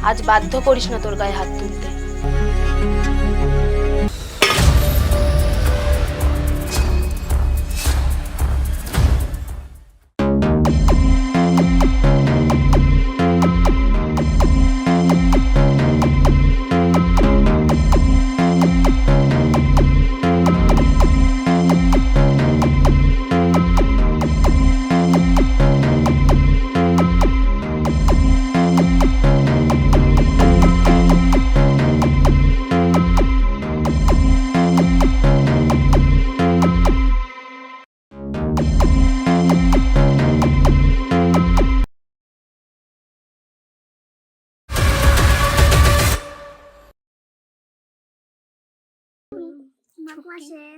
আজ বাধ্য করিস না তোর গায়ে হাত তুলতে।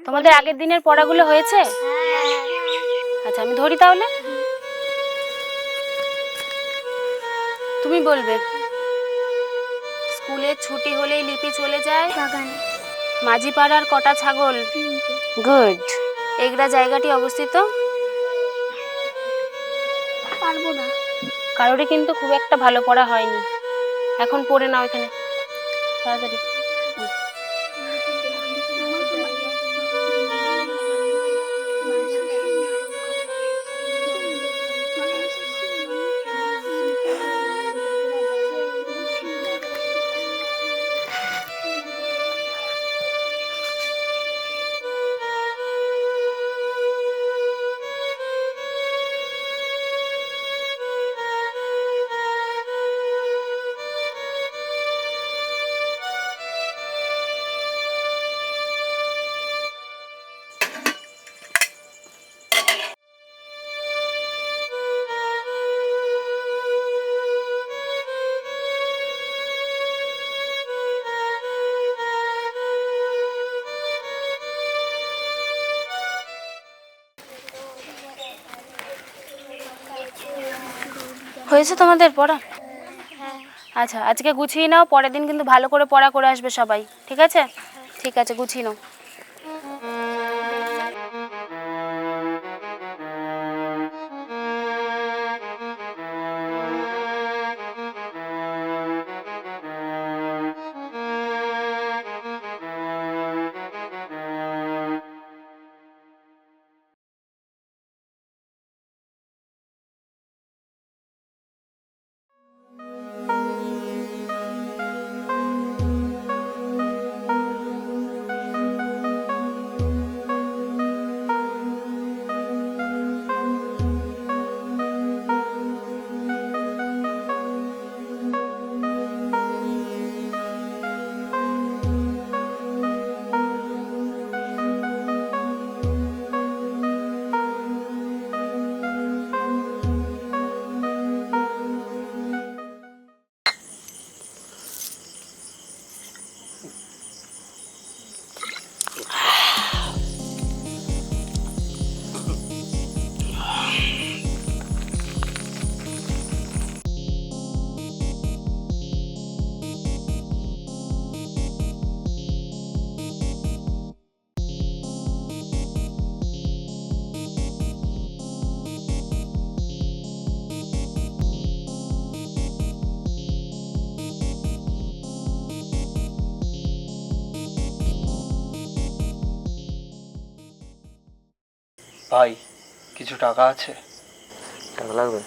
তোমাদের আগের দিনের পড়াগুলো হয়েছে? আচ্ছা, আমি ধরি তাহলে। তুমি বলবে। স্কুলে ছুটি হলেই লিপি চলে যায় বাগানে। মাঝি পাড়ার কটা ছাগল? গুড। এগরা জায়গাটি অবস্থিত? পারবো না। কারোরই কিন্তু খুব একটা ভালো পড়া হয়নি। এখন পড়ে নাও এখানে তাড়াতাড়ি। হয়েছে তোমাদের পড়া? আচ্ছা, আজকে গুছিয়ে নাও, পরের দিন কিন্তু ভালো করে পড়া করে আসবে সবাই, ঠিক আছে? ঠিক আছে, গুছিয়ে নাও। ভাই, কিছু টাকা আছে? টাকা লাগবে?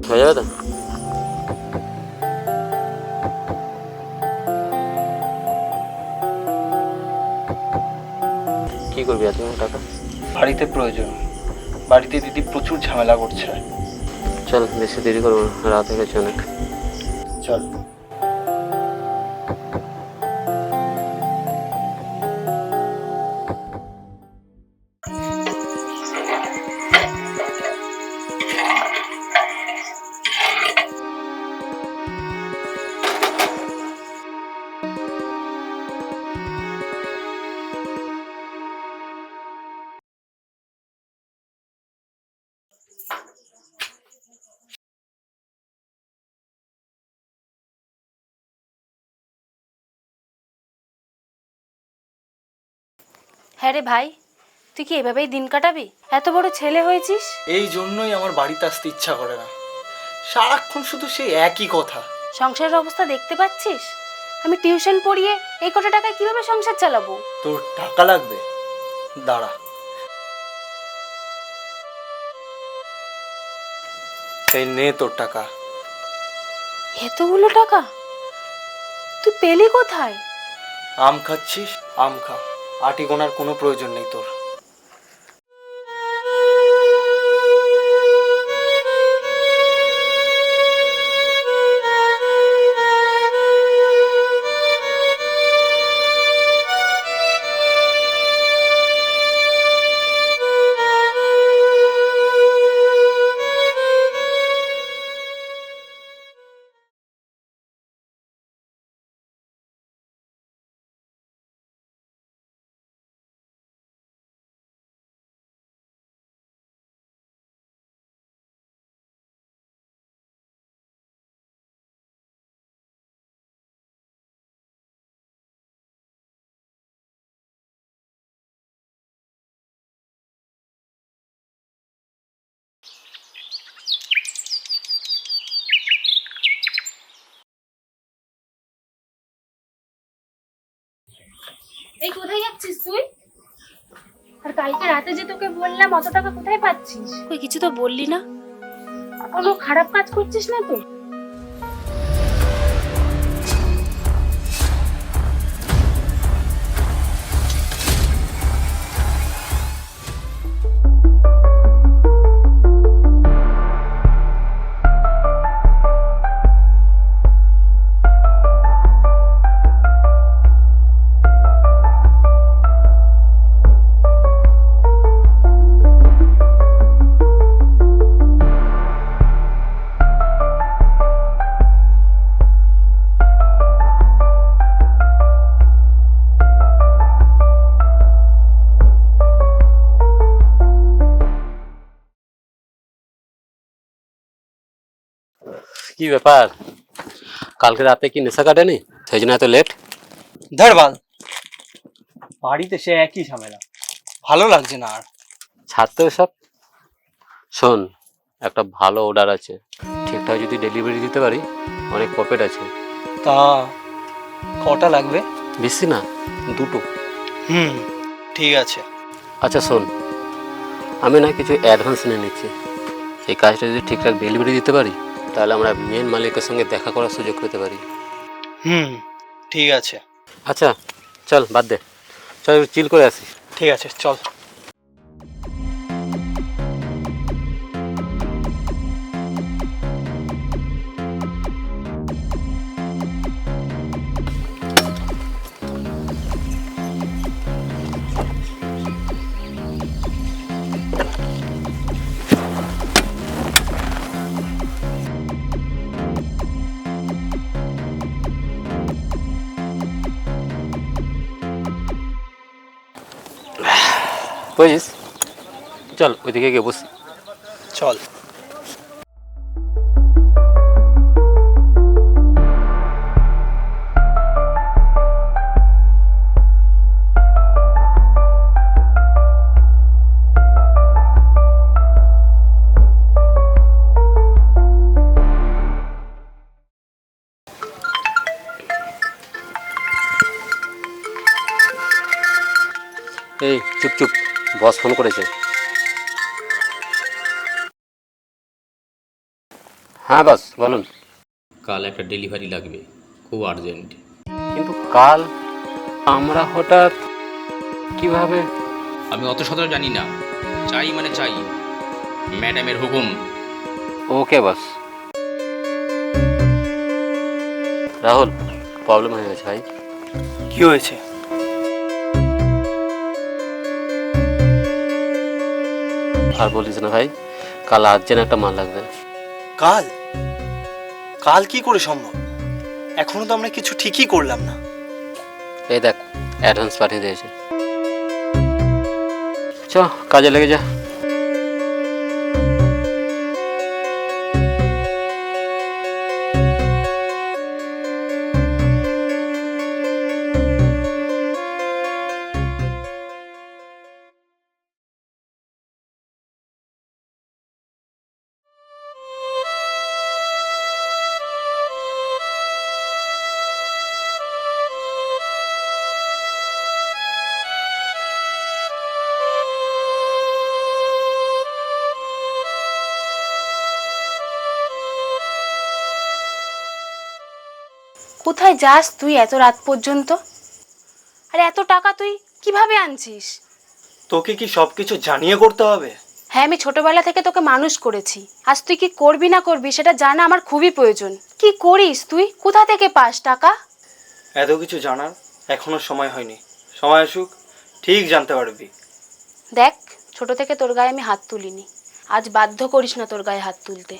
হয়ে যাবে তো? কি করবি এত টাকা? বাড়িতে প্রয়োজন। বাড়িতে দিদি প্রচুর ঝামেলা করছে। চল, বেশি দেরি করবো না, রাত হয়ে গেছে অনেক। চল। হ্যাঁ রে ভাই, তুই কি এভাবেই দিন কাটাবি? এত বড় ছেলে হয়েছিস। এই জন্যই আমার বাড়িতে আসতে ইচ্ছা করে না, সারাক্ষণ শুধু সেই একই কথা। সংসারের অবস্থা দেখতে পাচ্ছিস? আমি টিউশন পড়িয়ে এই কটা টাকায় কিভাবে সংসার চালাবো? তোর টাকা লাগবে? দাঁড়া, এই নে তোর টাকা। এতগুলো টাকা তুই পেলি কোথায়? আম খাচ্ছিস, আম খা, আটি গোনার কোনো প্রয়োজন নেই তোর। এই কোথায় যাচ্ছিস তুই? আর কালকে রাতে যে তোকে বললাম অত টাকা কোথায় পাচ্ছিস? তুই কিছু তো বললি না। কোনো খারাপ কাজ করছিস না তো? কি ব্যাপার, কালকে রাতে কি নেশা কাটেনি সেই জন্য এত লেট? ধরবাল, বাড়িতে সে একই ঝামেলা, ভালো লাগছে না আর। ছাড়তে সব। শোন, একটা ভালো অর্ডার আছে, ঠিকঠাক যদি ডেলিভারি দিতে পারি অনেক প্রফিট আছে। তা কটা লাগবে? বেশি না, দুটো। ঠিক আছে। আচ্ছা শোন, আমি না কিছু অ্যাডভান্স নিয়ে নিচ্ছি, এই কাজটা যদি ঠিকঠাক ডেলিভারি দিতে পারি তাহলে আমরা মেন মালিকের সঙ্গে দেখা করার সুযোগ পেতে পারি। ঠিক আছে। আচ্ছা চল, বাদ দে, চল চিল করে আসি। ঠিক আছে, চল। বুঝিস, চল ওইদিকে গিয়ে বসি। চল। এই চুপ চুপ, বস ফোন করেছে। হ্যাঁ বস বলুন। কাল একটা ডেলিভারি লাগবে, খুব আর্জেন্ট। কিন্তু কাল আমরা হঠাৎ কিভাবে? আমি অত শত জানি না, চাই মানে চাই, ম্যাডামের হুকুম। ওকে বস। রাহুল, প্রবলেম হয়ে গেছে ভাই। কি হয়েছে? আর বলিস না ভাই, কাল আর্জেন্ট একটা মাল লাগবে। কাল? কাল কি করে সম্ভব? এখনো তো আমরা কিছু ঠিকই করলাম না। এই দেখ, অ্যাডভান্স পাঠিয়ে দিয়েছে। চ কাজে লেগে যা। কোথায় যাস তুই এত রাত পর্যন্ত? আর এত টাকা তুই কিভাবে আনছিস? তোকে কি সব কিছু জানিয়ে করতে হবে? হ্যাঁ, আমি ছোটবেলা থেকে তোকে মানুষ করেছি। আজ তুই কি করবি না করবি সেটা জানা আমার খুবই প্রয়োজন। কি করিস তুই? কোথা থেকে পাস টাকা? এত কিছু জানার এখনো সময় হয়নি, সময় আসুক ঠিক জানতে পারবি। দেখ, ছোট থেকে তোর গায়ে আমি হাত তুলিনি, আজ বাধ্য করিস না তোর গায়ে হাত তুলতে।